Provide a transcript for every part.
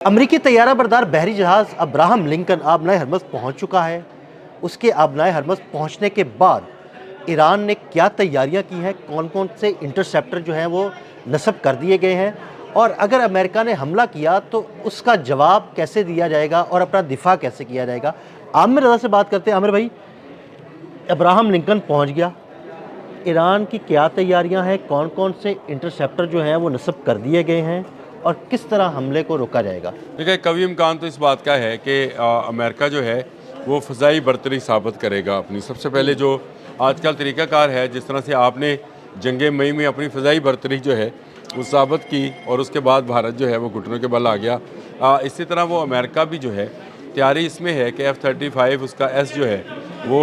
अमरीकी तैयारा बरदार बहरी जहाज़ अब्राहम लिंकन आबनाए हरमज़ पहुंच चुका है। उसके आबनाए हरमज़ पहुंचने के बाद ईरान ने क्या तैयारियां की हैं, कौन कौन से इंटरसेप्टर जो हैं वो नस्ब कर दिए गए हैं, और अगर अमेरिका ने हमला किया तो उसका जवाब कैसे दिया जाएगा और अपना दिफा कैसे किया जाएगा। आमिर रज़ा से बात करते हैं। आमिर भाई, अब्राहम लिंकन पहुँच गया, ईरान की क्या तैयारियाँ हैं, कौन कौन से इंटरसेप्टर जो हैं वो नस्ब कर दिए गए हैं और किस तरह हमले को रोका जाएगा। देखिए, कभी इम्कान तो इस बात का है कि अमेरिका जो है वो फ़ज़ाई बरतरी साबित करेगा अपनी। सबसे पहले जो आजकल तरीक़ाकार है, जिस तरह से आपने जंग मई में अपनी फ़ज़ाई बरतरी जो है वो साबित की और उसके बाद भारत जो है वो घुटनों के बल आ गया, इसी तरह वो अमेरिका भी जो है तैयारी इसमें है कि F-35 उसका एस जो है वो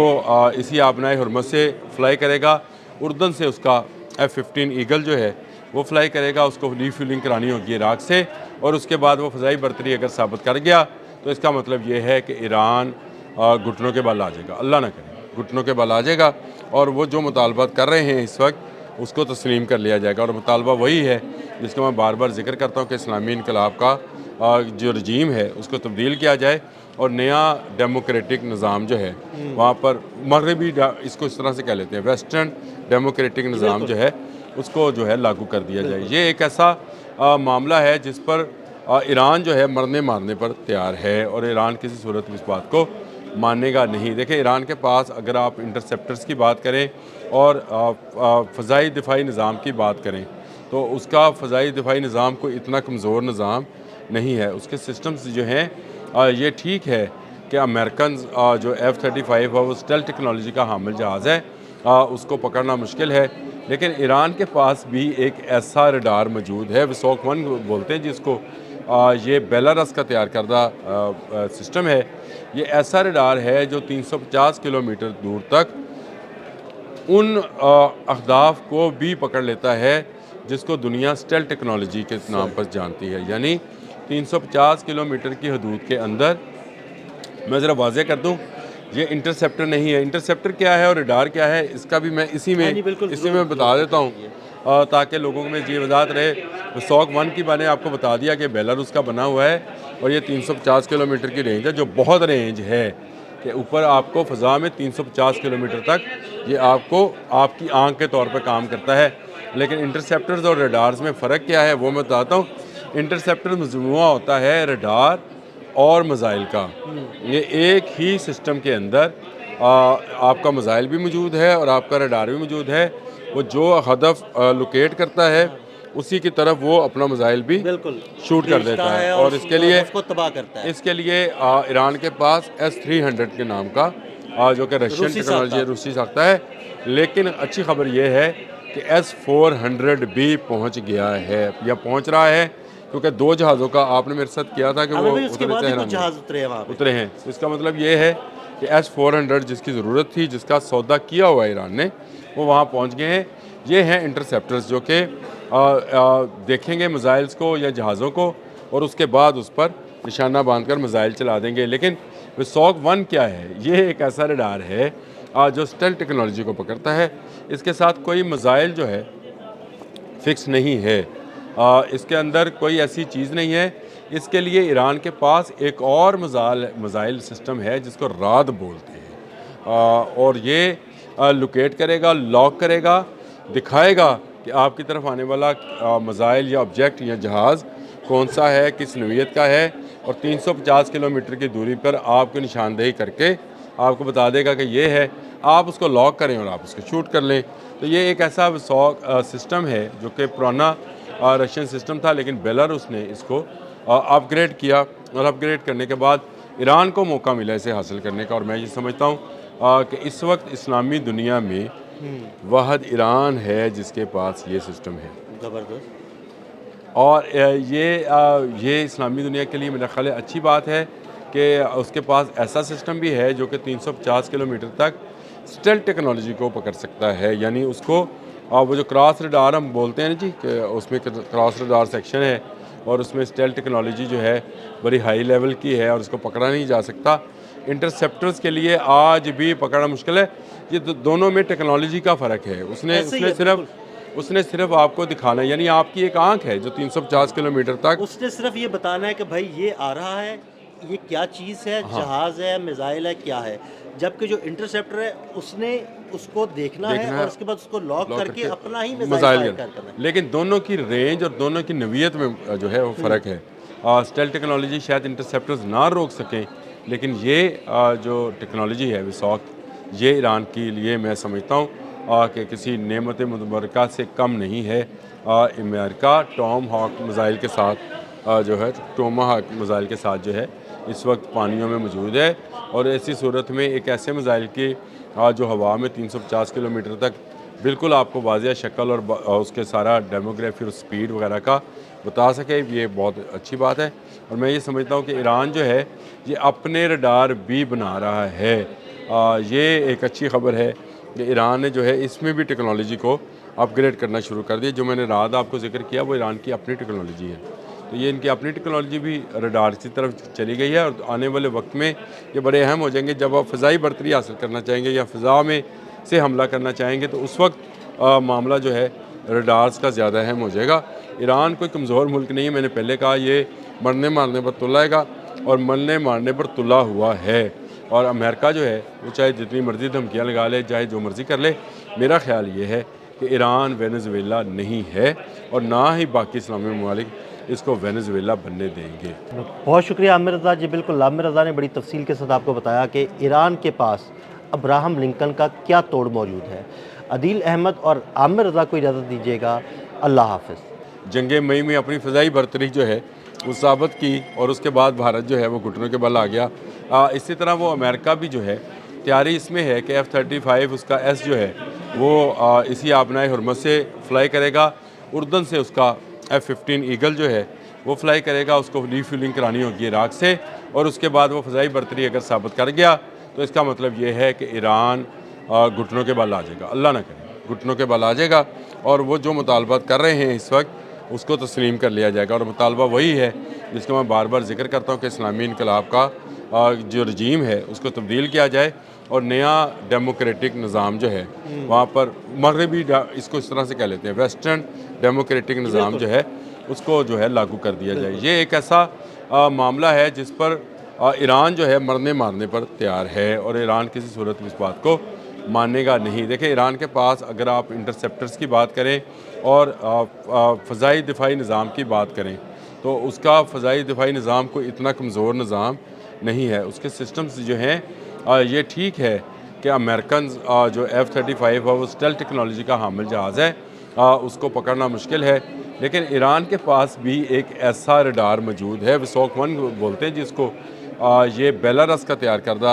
इसी आबनाए हुर्मुज़ से फ्लाई करेगा। उर्दन से उसका F-15 ईगल जो है वो फ्लाई करेगा, उसको रीफ्यूलिंग करानी होगी इराक से, और उसके बाद वो फ़ज़ाई बरतरी अगर साबित कर गया तो इसका मतलब ये है कि ईरान घुटनों के बल आ जाएगा। अल्लाह ना करे, घुटनों के बल आ जाएगा और वो जो मुतालबात कर रहे हैं इस वक्त उसको तस्लीम कर लिया जाएगा। और मुतालबा वही है जिसका मैं बार बार जिक्र करता हूँ कि इस्लामी इनकलाब का जो रजीम है उसको तब्दील किया जाए और नया डेमोक्रेटिक निज़ाम जो है वहाँ पर मगरबी, इसको इस तरह से कह लेते हैं, वेस्टर्न डेमोक्रेटिक निज़ाम जो है उसको जो है लागू कर दिया जाए। ये एक ऐसा मामला है जिस पर ईरान जो है मरने मारने पर तैयार है और ईरान किसी सूरत में इस बात को मानेगा नहीं। देखिए, ईरान के पास अगर आप इंटरसेप्टर्स की बात करें और फ़ज़ाई दिफाई निज़ाम की बात करें तो उसका फ़ज़ाई दिफाई निज़ाम कोई इतना कमज़ोर निज़ाम नहीं है। उसके सिस्टम्स जो हैं ये ठीक है कि अमेरिकन जो F-35 है वो स्टेल्थ टेक्नोलॉजी का हामिल जहाज़ है, उसको पकड़ना मुश्किल है। लेकिन ईरान के पास भी एक ऐसा रडार मौजूद है, विसोक 1 बोलते हैं जिसको, ये बेलारस का तैयार करदा सिस्टम है। ये ऐसा रडार है जो 350 किलोमीटर दूर तक उन अहदाफ को भी पकड़ लेता है जिसको दुनिया स्टेल्थ टेक्नोलॉजी के नाम पर जानती है। यानी 350 किलोमीटर की हदूद के अंदर, मैं ज़रा वाज़े कर दूँ, ये इंटरसेप्टर नहीं है। इंटरसेप्टर क्या है और रडार क्या है इसका भी मैं इसी में बता देता हूँ, ताकि लोगों में ये वजाहत रहे। विसोक 1 की मैंने आपको बता दिया कि बेलारूस का बना हुआ है और ये 350 किलोमीटर की रेंज है, जो बहुत रेंज है कि ऊपर आपको फ़ज़ा में 350 किलोमीटर तक ये आपको आपकी आँख के तौर पर काम करता है। लेकिन इंटरसेप्टर्स और रडार्स में फ़र्क क्या है वो मैं बताता हूँ। इंटरसेप्टर मजमूआ होता है रडार और मिसाइल का। ये एक ही सिस्टम के अंदर आपका मिसाइल भी मौजूद है और आपका रडार भी मौजूद है। वो जो हदफ लोकेट करता है उसी की तरफ वो अपना मिसाइल भी शूट कर देता है और इसके लिए उसको तबाह करता है। ईरान के पास S-300 के नाम का जो कि रशियन टेक्नोलॉजी रूसी साख्ता है। लेकिन अच्छी खबर ये है कि S-400 भी पहुंच गया है या पहुंच रहा है, क्योंकि 2 जहाज़ों का आपने मेरे साथ किया था कि वो उतरे हैं। तो इसका मतलब ये है कि S-400 जिसकी ज़रूरत थी, जिसका सौदा किया हुआ है ईरान ने, वो वहाँ पहुँच गए हैं। ये हैं इंटरसेप्टर्स जो कि देखेंगे मिसाइल्स को या जहाज़ों को और उसके बाद उस पर निशाना बांधकर मिसाइल चला देंगे। लेकिन विसोक 1 क्या है? ये एक ऐसा रडार है जो स्टेल्थ टेक्नोलॉजी को पकड़ता है। इसके साथ कोई मिसाइल जो है फिक्स नहीं है, इसके अंदर कोई ऐसी चीज़ नहीं है। इसके लिए ईरान के पास एक और मिसाइल सिस्टम है जिसको राद बोलते हैं, और ये लोकेट करेगा, लॉक करेगा, दिखाएगा कि आपकी तरफ आने वाला मिसाइल या ऑब्जेक्ट या जहाज़ कौन सा है, किस नौइयत का है, और 350 किलोमीटर की दूरी पर आपको निशानदेही करके आपको बता देगा कि ये है। आप उसको लॉक करें और आप उसको शूट कर लें। तो ये एक ऐसा सिस्टम है जो कि पुराना रशियन सिस्टम था, लेकिन बेलारूस ने इसको अपग्रेड किया और अपग्रेड करने के बाद ईरान को मौका मिला इसे हासिल करने का। और मैं ये समझता हूँ कि इस वक्त इस्लामी दुनिया में वाहिद ईरान है जिसके पास ये सिस्टम है। ज़बरदस्त। और ये इस्लामी दुनिया के लिए मेरा ख्याल है अच्छी बात है कि उसके पास ऐसा सिस्टम भी है जो कि 350 किलोमीटर तक स्टेल्थ टेक्नोलॉजी को पकड़ सकता है। यानी उसको वो जो क्रॉस रडार हम बोलते हैं ना जी, कि उसमें क्रॉस रडार सेक्शन है और उसमें स्टेल्थ टेक्नोलॉजी जो है बड़ी हाई लेवल की है और उसको पकड़ा नहीं जा सकता। इंटरसेप्टर्स के लिए आज भी पकड़ना मुश्किल है। ये दोनों में टेक्नोलॉजी का फ़र्क है। उसने सिर्फ उसने सिर्फ आपको दिखाना है, यानी आपकी एक आंख है जो 350 किलोमीटर तक। उसने सिर्फ ये बताना है कि भाई ये आ रहा है, ये क्या चीज़ है, हाँ, जहाज़ है, मिसाइल है, क्या है। जबकि जो इंटरसेप्टर है उसने उसको देखना है देखना और है, उसके बाद उसको लॉक लॉक करके करके अपना ही मिसाइल मिसाइल फायर करना। करना है। लेकिन दोनों की रेंज और दोनों की नवीयत में जो है वो फ़र्क है। स्टेल्थ टेक्नोलॉजी शायद इंटरसेप्टर्स ना रोक सकें, लेकिन ये जो टेक्नोलॉजी है विसॉक, ये ईरान के लिए मैं समझता हूँ कि किसी नेमत मुतबरका से कम नहीं है। अमेरिका टॉम हॉक मिसाइल के साथ जो है टोमाहाक मिसाइल के साथ जो है इस वक्त पानियों में मौजूद है, और ऐसी सूरत में एक ऐसे मिसाइल की जो हवा में 350 किलोमीटर तक बिल्कुल आपको वाज़िया शक्ल और उसके सारा डेमोग्राफी और स्पीड वगैरह का बता सके, ये बहुत अच्छी बात है। और मैं ये समझता हूँ कि ईरान जो है ये अपने रडार भी बना रहा है। ये एक अच्छी खबर है कि ईरान ने जो है इसमें भी टेक्नोलॉजी को अपग्रेड करना शुरू कर दिया। जो मैंने रात आपको जिक्र किया वो ईरान की अपनी टेक्नोलॉजी है, तो ये इनकी अपनी टेक्नोलॉजी भी रडार की तरफ चली गई है, और आने वाले वक्त में ये बड़े अहम हो जाएंगे। जब आप फ़ज़ाई बर्तरी हासिल करना चाहेंगे या फ़ज़ा में से हमला करना चाहेंगे तो उस वक्त मामला जो है रडार्स का ज़्यादा अहम हो जाएगा। ईरान कोई कमज़ोर मुल्क नहीं है, मैंने पहले कहा ये मरने मारने पर तुलाएगा और मरने मारने पर तुला हुआ है। और अमेरिका जो है वो चाहे जितनी मर्ज़ी धमकियाँ लगा ले, चाहे जो मर्ज़ी कर ले, मेरा ख़्याल ये है कि ईरान वेनेजुएला नहीं है और ना ही बाकी इस्लामी ममालिक इसको वेनेजुएला बनने देंगे। बहुत शुक्रिया आमिर रज़ा जी। बिल्कुल आमिर रज़ा ने बड़ी तफसील के साथ आपको बताया कि ईरान के पास अब्राहम लिंकन का क्या तोड़ मौजूद है। अदील अहमद और आमिर रज़ा को इजाज़त दीजिएगा। अल्लाह हाफ़िज़। जंग मई में अपनी फ़ज़ाई बर्तरी जो है वो साबित की, और उसके बाद भारत जो है वो घुटनों के बल आ गया। इसी तरह वो अमेरिका भी जो है तैयारी इसमें है कि F-35 उसका एस जो है वो इसी आबनाए हुर्मुज़ से फ्लाई करेगा। उर्दन से उसका F-15 ईगल जो है वो फ्लाई करेगा, उसको रीफ्यूलिंग करानी होगी इराक से, और उसके बाद वो फ़ज़ाई बर्तरी अगर साबित कर गया तो इसका मतलब ये है कि ईरान घुटनों के बल आ जाएगा। अल्लाह ना करे, घुटनों के बल आ जाएगा, और वो जो मुतालबात कर रहे हैं इस वक्त उसको तस्लीम कर लिया जाएगा। और मुतालबा वही है जिसका मैं बार बार जिक्र करता हूँ कि इस्लामी इनकलाब का जो रजीम है उसको तब्दील किया जाए और नया डेमोक्रेटिक निज़ाम जो है वहाँ पर मगरबी इसको इस तरह से कह लेते हैं वेस्टर्न डेमोक्रेटिक निज़ाम जो है उसको जो है लागू कर दिया जाए। ये एक ऐसा मामला है जिस पर ईरान जो है मरने मारने पर तैयार है, और ईरान किसी सूरत में इस बात को मानेगा नहीं। देखिए ईरान के पास अगर आप इंटरसेप्टर्स की बात करें और फ़ज़ाई दिफाई निज़ाम की बात करें तो उसका फ़ज़ाई दिफाई निज़ाम कोई इतना कमज़ोर निज़ाम नहीं है। उसके सिस्टम्स जो हैं ये ठीक है कि अमेरिकन जो F-35 है वो स्टेल्थ टेक्नोलॉजी का हामिल जहाज़ है, उसको पकड़ना मुश्किल है। लेकिन ईरान के पास भी एक ऐसा रडार मौजूद है, विसॉक 1 बोलते हैं जिसको, ये बेलारस का तैयार करदा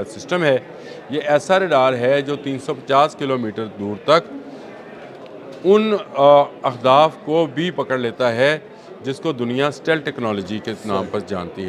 सिस्टम है। ये ऐसा रडार है जो 350 किलोमीटर दूर तक उन अहदाफ को भी पकड़ लेता है जिसको दुनिया स्टेल्थ टेक्नोलॉजी के नाम पर जानती है।